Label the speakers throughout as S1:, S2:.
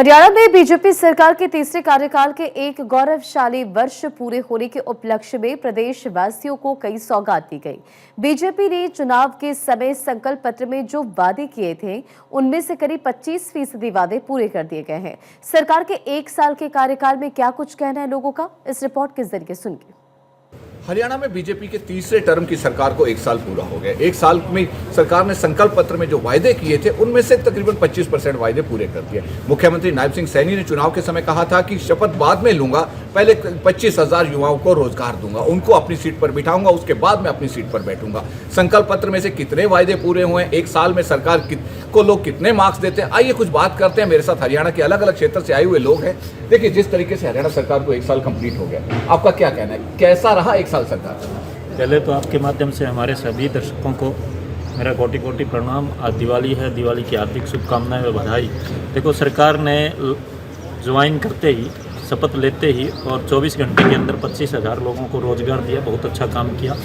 S1: हरियाणा में बीजेपी सरकार के तीसरे कार्यकाल के एक गौरवशाली वर्ष पूरे होने के उपलक्ष्य में प्रदेशवासियों को कई सौगात दी गई। बीजेपी ने चुनाव के समय संकल्प पत्र में जो वादे किए थे, उनमें से करीब 25% वादे पूरे कर दिए गए हैं। सरकार के एक साल के कार्यकाल में क्या कुछ कहना है लोगों का, इस रिपोर्ट के जरिए सुनिए।
S2: हरियाणा में बीजेपी के तीसरे टर्म की सरकार को एक साल पूरा हो गया। एक साल में सरकार ने संकल्प पत्र में जो वायदे किए थे, उनमें से तकरीबन 25% वायदे पूरे कर दिए। मुख्यमंत्री नायब सिंह सैनी ने चुनाव के समय कहा था कि शपथ बाद में लूंगा, पहले 25,000 युवाओं को रोजगार दूंगा, उनको अपनी सीट पर बिठाऊंगा, उसके बाद मैं अपनी सीट पर बैठूंगा। संकल्प पत्र में से कितने वायदे पूरे हुए, एक साल में सरकार को लोग कितने मार्क्स देते हैं, आइए कुछ बात करते हैं। मेरे साथ हरियाणा के अलग अलग क्षेत्र से आए हुए लोग हैं। देखिए, जिस तरीके से हरियाणा सरकार को एक साल कंप्लीट हो गया, आपका क्या कहना है, कैसा रहा एक साल सरकार?
S3: पहले तो आपके माध्यम से हमारे सभी दर्शकों को मेरा कोटि कोटि प्रणाम। आज दिवाली है, दिवाली की हार्दिक शुभकामनाएं व बधाई। देखो, सरकार ने ज्वाइन करते ही, शपथ लेते ही और 24 घंटे के अंदर 25,000 लोगों को रोज़गार दिया। बहुत अच्छा काम किया।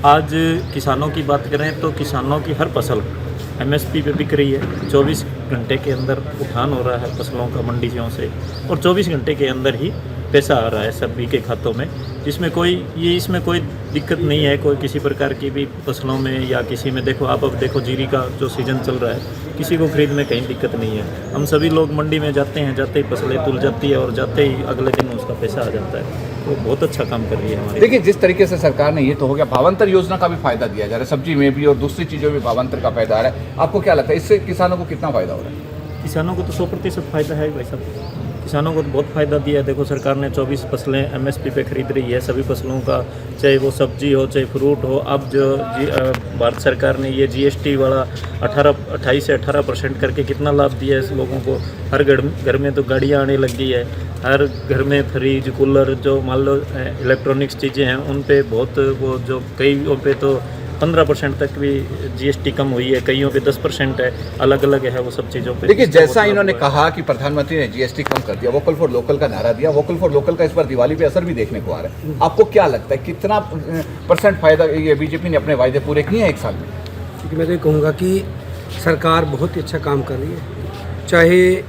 S3: आज किसानों की बात करें तो किसानों की हर फसल MSP पे बिक रही है। 24 घंटे के अंदर उठान हो रहा है फसलों का मंडियों से, और 24 घंटे के अंदर ही पैसा आ रहा है सभी के खातों में, जिसमें इसमें कोई दिक्कत नहीं है कोई किसी प्रकार की भी फसलों में या किसी में। देखो, आप अब देखो जीरी का जो सीज़न चल रहा है, किसी को खरीद में कहीं दिक्कत नहीं है। हम सभी लोग मंडी में जाते हैं, जाते ही फसलें तुल जाती है और जाते ही अगले दिन उसका पैसा आ जाता है। तो बहुत अच्छा काम कर रही है हमारी।
S2: देखिए, जिस तरीके से सरकार ने, ये तो हो गया, भावांतर योजना का भी फायदा दिया जा रहा है, सब्जी में भी और दूसरी चीज़ों में भावांतर का फायदा आ रहा है। आपको क्या लगता है, इससे किसानों को कितना फायदा हो रहा है?
S3: किसानों को तो 100% फायदा है भाई साहब। किसानों को तो बहुत फ़ायदा दिया है। देखो, सरकार ने 24 फसलें MSP पे खरीद रही है, सभी फसलों का, चाहे वो सब्जी हो चाहे फ्रूट हो। अब जो भारत सरकार ने ये GST वाला 28 से 18% करके कितना लाभ दिया है इस लोगों को। हर घर में तो गाड़ियाँ आने लग गई है, हर घर में फ्रिज कूलर, जो मान लो इलेक्ट्रॉनिक्स चीज़ें हैं, उन पे बहुत वो, जो कईयों पे तो 15% तक भी GST कम हुई है, कईयों पे 10% है, अलग अलग है वो सब चीज़ों पे।
S2: देखिए, जैसा इन्होंने कहा कि प्रधानमंत्री ने GST कम कर दिया, वोकल फॉर लोकल का नारा दिया, वोकल फॉर लोकल का इस बार दिवाली पे असर भी देखने को आ रहा है। आपको क्या लगता है, कितना % फायदा ये बीजेपी ने अपने वायदे पूरे किए हैं एक साल में?
S4: क्योंकि मैं तो ये कहूँगा कि सरकार बहुत ही अच्छा काम कर रही है। चाहे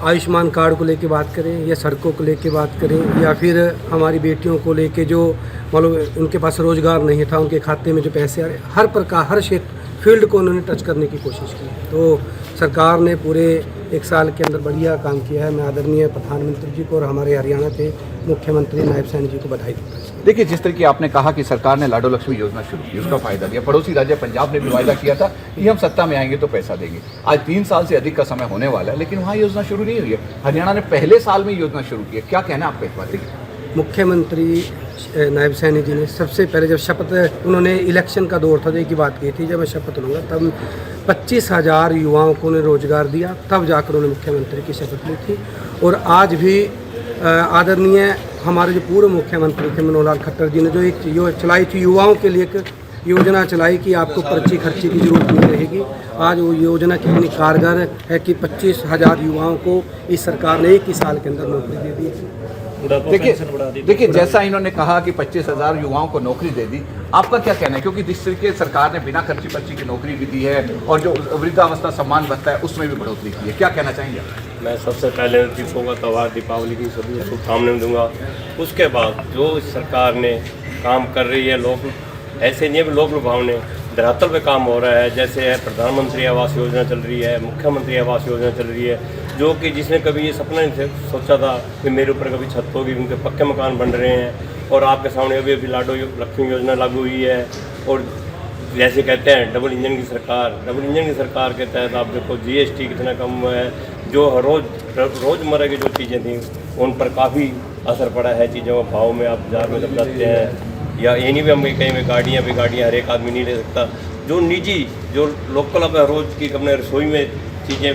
S4: आयुष्मान कार्ड को लेके बात करें, या सड़कों को लेके बात करें, या फिर हमारी बेटियों को लेके जो मान लो उनके पास रोज़गार नहीं था, उनके खाते में जो पैसे आ रहे, हर प्रकार हर क्षेत्र फील्ड को उन्होंने टच करने की कोशिश की। तो सरकार ने पूरे एक साल के अंदर बढ़िया काम किया है। मैं आदरणीय प्रधानमंत्री जी को और हमारे हरियाणा के मुख्यमंत्री नायब सैनी जी को बधाई देता हूँ।
S2: देखिए, जिस तरह की आपने कहा कि सरकार ने लाडो लक्ष्मी योजना शुरू की, उसका फायदा दिया। पड़ोसी राज्य पंजाब ने भी वायदा किया था कि हम सत्ता में आएंगे तो पैसा देंगे। आज 3 साल से अधिक का समय होने वाला है, लेकिन वहाँ योजना शुरू नहीं हुई है। हरियाणा ने पहले साल में योजना शुरू की है। क्या कहना है आपका इस बात?
S4: मुख्यमंत्री नायब सैनी जी ने सबसे पहले जब शपथ, उन्होंने इलेक्शन का दौर था, की बात की थी, जब मैं शपथ लूँगा तब 25,000 युवाओं को उन्हें रोज़गार दिया, तब जाकर उन्होंने मुख्यमंत्री की शपथ ली थी। और आज भी आदरणीय हमारे जो पूर्व मुख्यमंत्री थे मनोहर लाल खट्टर जी ने जो एक चलाई थी, युवाओं के लिए एक योजना चलाई कि आपको पर्ची खर्ची की जरूरत नहीं रहेगी। आज वो योजना कितनी कारगर है कि 25,000 युवाओं को इस सरकार ने एक ही साल के अंदर नौकरी दे दी।
S2: देखिए, जैसा इन्होंने कहा कि 25,000 युवाओं को नौकरी दे दी, आपका क्या कहना है? क्योंकि जिस तरीके सरकार ने बिना खर्ची पर्ची की नौकरी भी दी है और जो वृद्धावस्था सम्मान भत्ता है उसमें भी बढ़ोतरी की है, क्या कहना चाहेंगे?
S5: मैं सबसे पहले दीपों का त्यौहार दीपावली की सभी शुभकामनाएं दूंगा। उसके बाद जो सरकार ने काम कर रही है, लोग ऐसे नहीं है, लोक लुभावने धरातल पे काम हो रहा है। जैसे है प्रधानमंत्री आवास योजना चल रही है, मुख्यमंत्री आवास योजना चल रही है, जो कि जिसने कभी ये सपना नहीं सोचा था कि मेरे ऊपर कभी छत होगी, उनके पक्के मकान बन रहे हैं। और आपके सामने अभी लाडो लक्ष्मी योजना लागू हुई है। और जैसे कहते हैं डबल इंजन की सरकार के तहत आप देखो GST कितना कम हुआ है। जो रोज़मर्रा की जो चीज़ें थी उन पर काफ़ी असर पड़ा है। चीज़ों का भाव में आप बाजार में जब जाते हैं, या ये नहीं भी हम कहीं में गाड़ियाँ हर एक आदमी नहीं ले सकता। जो निजी, जो लोकल अपने रोज़ की अपने रसोई में चीज़ें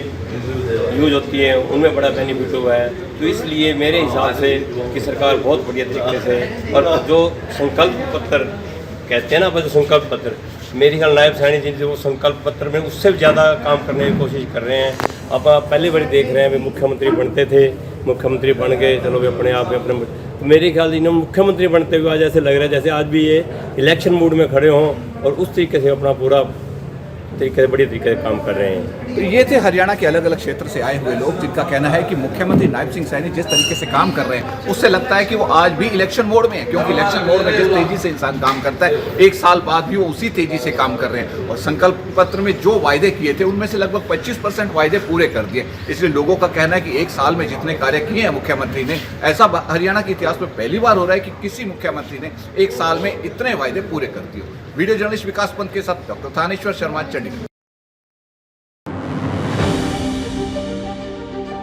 S5: यूज होती हैं, उनमें बड़ा बेनिफिट हुआ है। तो इसलिए मेरे हिसाब से कि सरकार बहुत बढ़िया तरीके से, और जो संकल्प पत्र कहते हैं ना, बस संकल्प पत्र, मेरी ख्याल नायब सैनी जी जो संकल्प पत्र में उससे भी ज़्यादा काम करने की कोशिश कर रहे हैं। अब आप पहले बार देख रहे हैं, वे मुख्यमंत्री बनते थे, मुख्यमंत्री बन गए, चलो वे अपने आप में अपने, तो मेरे ख्याल से इन्होंने मुख्यमंत्री बनते हुए आज ऐसे लग रहा है जैसे आज भी ये इलेक्शन मूड में खड़े हों और उस तरीके से अपना पूरा तरीके से बढ़िया तरीके से काम कर रहे हैं।
S2: तो ये थे हरियाणा के अलग अलग क्षेत्र से आए हुए लोग, जिनका कहना है कि मुख्यमंत्री नायब सिंह सैनी जिस तरीके से काम कर रहे हैं उससे लगता है कि वो आज भी इलेक्शन मोड में है, क्योंकि इलेक्शन मोड में जिस तेजी से इंसान काम करता है, एक साल बाद भी वो उसी तेजी से काम कर रहे हैं। और संकल्प पत्र में जो वायदे किए थे उनमें से लगभग 25% वायदे पूरे कर दिए। इसलिए लोगों का कहना है कि एक साल में जितने कार्य किए हैं मुख्यमंत्री ने, ऐसा हरियाणा के इतिहास में पहली बार हो रहा है कि किसी मुख्यमंत्री ने एक साल में इतने वायदे पूरे कर दिए। वीडियो जर्नलिस्ट विकास पंत के साथ डॉक्टर थानेश्वर शर्मा, चंडीगढ़।